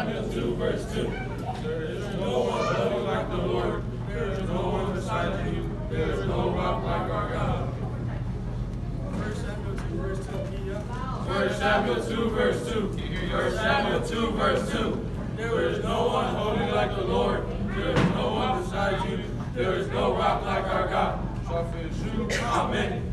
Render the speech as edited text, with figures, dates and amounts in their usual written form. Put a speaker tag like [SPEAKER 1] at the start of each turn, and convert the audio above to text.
[SPEAKER 1] Samuel 2, verse 2. There is no one holy like the Lord. There is no one beside you. There is no rock like our God. 1 Samuel 2, verse 2. 1 Samuel 2, verse 2. 1 Samuel 2, verse 2. There is no one holy like the Lord. There is no one beside you. There is no rock like our God. So I feel true. Amen.